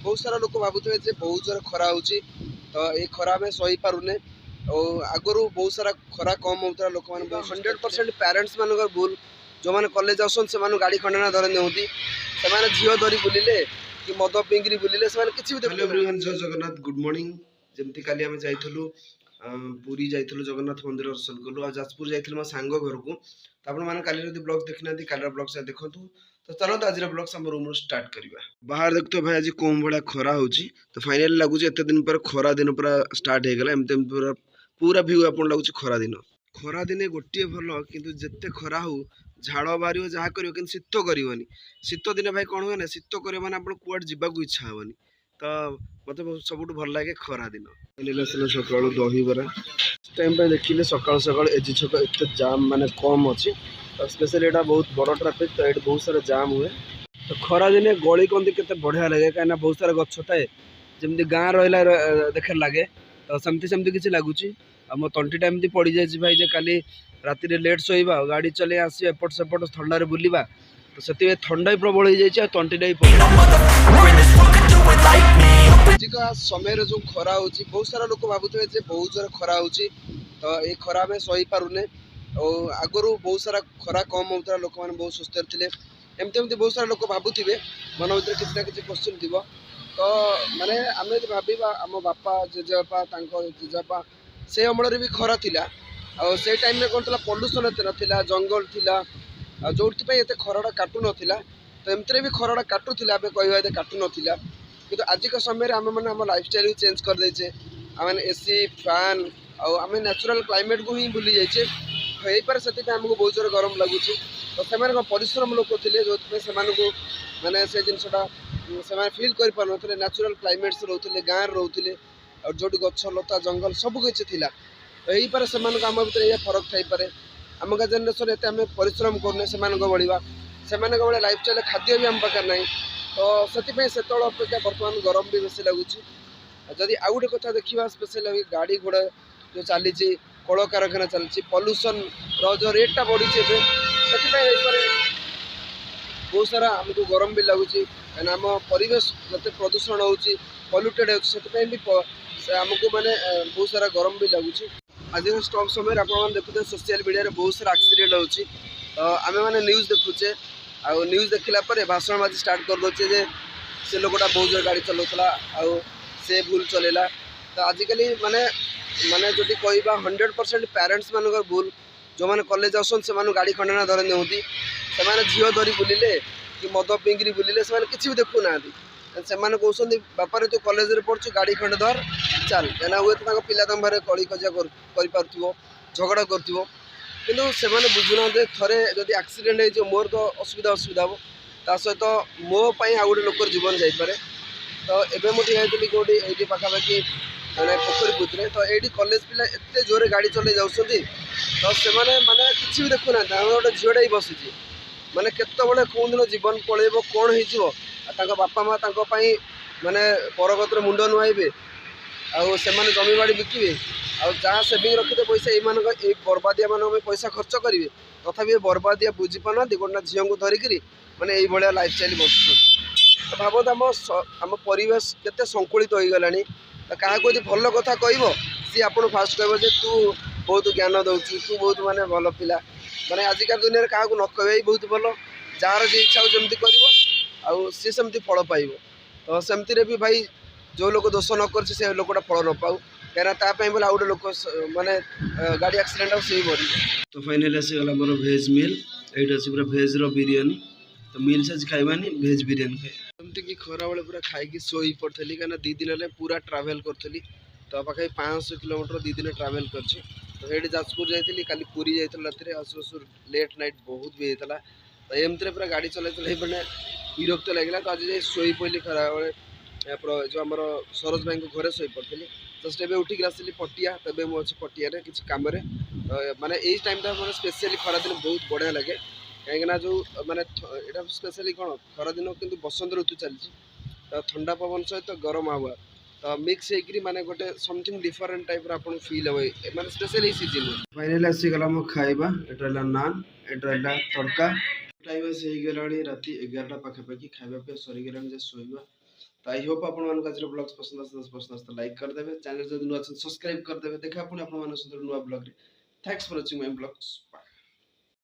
बहुत सारा लोक भावुए बहुत जोर खरा हो तो ये खरा आम सही पारुने आगु बहुत सारा खरा कम होता लोक मैंने 100% पेरेंट्स मान भूल जो मैंने कॉलेज आसन से गाड़ी खंडना धर नियंती से झील धरी बुलिले कि मद पिंगरी बुलिले से किसी भी एवरीवन जय जगन्नाथ गुड मॉर्निंग जमती काली आम जाइलु पुरी जाइलु जगन्नाथ मंदिर दर्शन कलु आ जाजपुर जाइलु मो सांग घर को तो आपण मैंने काली जब ब्लॉग देखना काली ब्लॉग से देखु तो चलो आज ब्लॉग्स आम रूम स्टार्ट करवा बाहर देखते भाई आज कौन भाया खरा हो तो फाइनाली लगुच एत दिन पर खरा दिन पूरा स्टार्ट हो गला एमती पूरा पूरा भ्यू आप लगुच खरा दिने गोटे भल कि जिते खरा हो झाड़ बाहर जहाँ कर शीत करनी शीत दिन भाई कौन हुए ना शीत कर कूड़े जावाक इच्छा हेनी तो मत सब भल लगे खरा दिन सका दहीबरा टाइम देखिले सका सका एजी छक एत जाम माने कम अच्छी तो स्पेशली यहाँ बहुत बड़ ट्राफिक तो ये बहुत सारा जाम हुए तो खरा दिने गली कंदी के बढ़िया लगे कहीं बहुत सारा गच थाए जमी गाँ रहा देखे लगे तो सेमती किसी लगुच मो तंटी टाइम पड़ जाए भाई जे काली राति लेट शोवा गाड़ी चले आस एपट सेपट थंडार बुलवा तो से थंडा प्रबल हो जाए तंटीटा समय जो खरा हो बहुत सारा लोक भावुए बहुत जोर खरा हो तो ये खरा आम सही पारुने आगु बहुत सारा खरा कम होता लोक मैंने बहुत सुस्थ थे एमती बहुत सारा लोक भावुए मन भर किसी ना कि क्वेश्चन थी तो माने आम भाव आम बापा जेजेबापा जेजेबापा से अमल भी खरा थिला से टाइम में कौन था पल्यूसन एत ना जंगल थिला जो एत खराटा काटू नाला तो एमती भी खराटा काटुला आम कह काटू नाला कि आजिका समय आम मैंने आम लाइफस्टाइल चेंज करदे आम एसी फैन आम नेचुरल क्लाइमेट को ही भूली जाइए हो पारे से आमको बहुत जोर गरम लगुच तो से परिश्रम लोक थे जो माने से जिनटा से फिल कर पार नेचुरल क्लाइमेट्स रोते गाँव रोते और जो गछ लता जंगल सब किसी थी तो यही पारे से आम भर ये फरक थी पारे आम का जेनेरेशन एत आम परिश्रम करने से बढ़िया से भाई लाइफस्टाइल खाद्य भी आम पाखे ना तो से अपेक्षा बर्तमान गरम भी बेसी लगुच जदि आउ गोटे कथा देखा स्पेशल गाड़ी घोड़ा जो चली कल कारखाना चलती पल्यूसन जो रेटा बढ़ी से बहुत सारा आमको गरम भी लगुच आम परिवेश जो प्रदूषण हो पल्यूटेड होमको मैंने बहुत सारा गरम भी लगुच आज स्टॉप समय आप देखते सोशल मीडिया बहुत सारा एक्सीडेंट हो आम मैंने न्यूज़ देखुचे आ न्यूज़ देखला भाषण बाजी स्टार्ट कर दे से लोकटा बहुत जोर गाड़ी चलाऊला से भूल चलेला तो आजिकल माने माने जो कह 100% पेरेंट्स मान भूल जो मैंने कॉलेज आसन से गाड़ी खंडना धर नियंती से झील धरी बुलिले कि मद पिंगरी बुलिले से किसी भी देखु ना से कहते बापारे तू कॉलेज रे पढ़ु गाड़ी खंडे धर चल क्या हुए तो पिला तुम भाई कली कजिया कर झगड़ा कर किंतु से बुझुना थे जदि एक्सीडेंट हो मोर तो असुविधा हम ता सहित मोपाई आउ गोटे लोकर जीवन जापे तो एवं मुझे कौटी ये पाखापाखि मैंने पोखरी बुद्धि तो ये कॉलेज पिला एत जोरे गाड़ी चल जाती तो से मैंने किसी भी देखुना गोटे झीटा ही बसी मैंने केतबले कौन दिन जीवन पलैब कौन हो बापा माँ माने परगत मुंड नुआईबे आने जमी बाड़ी बिकिबे जहाँ सेविंग रखिते पैसा ये बर्बादिया मान पैसा खर्च करेंगे तथा ये बर्बादिया बुझी पाना गोटे झील को धरिकी मैंने ये लाइफस्टाइल बस तो भावत आम परिवेश केते संकुलित हो गला तो क्या भल कथा कह सी आप फास्ट कह तू बहुत ज्ञान दौचु तू बहुत माने भल पिला माने आजिका दुनिया क्या न कह बहुत भल जार जी इच्छा जमी कर सी सेमती फल पाइब तो सेमती भी भाई जो लोग दोष न कर से लोकटा फल न पाऊ कहीं बोले आउ गए लोक माने गाड़ी एक्सीडेंट से मरी तो फाइनाली आसीगला मोर भेज मिल ये पूरा भेज बिरियानी तो मिल्स आज खाइबानी भेज बिरियानी खाए एमती कि खरा बेले पूरा खाई शोई पड़ी कहीं 2 दिन है पूरा ट्रावेल करी तो पाखे 500 किलोमीटर 2 दिन ट्रावेल कर तो ये जाजपुर जाइली का पुरी जाइए राति आसु आसु लेट नाइट बहुत भी होता तो एमती पूरा गाड़ी चल मैंने विरक्त लगे तो आज शोई पड़ी खरा बेले जो आम सरोज भाई को घरे शोई पड़ी जस्ट एवं उठिक आसली पटिया तबे मुझे पटिया किसी कम माने यही टाइम मैंने स्पेशली खरा दिन बहुत बढ़िया लगे कहीं जो माने यहाँ स्पेशली कौन खरा दिन कि बसंत ऋतु चलती तो ठंडा पवन सहित गरम हवा तो मिक्स होकर माने गोटे समथिंग डिफरेंट टाइप आप फिल हे माने स्पेशली सीजन फाइनाली आसीगला मो खाइबा एटा नान एटा तड़का टाइम से गला राति 11टा पाखापाखि खाइबा पे सरीगला शोवा तो आई होप आपको आज ब्लग्स पसंद आस लाइक करदे चैनल जब नुआ सब्सक्राइब करदे देखा पुणी आप नुआ ब्लॉग रे thanks for watching my blogs bye.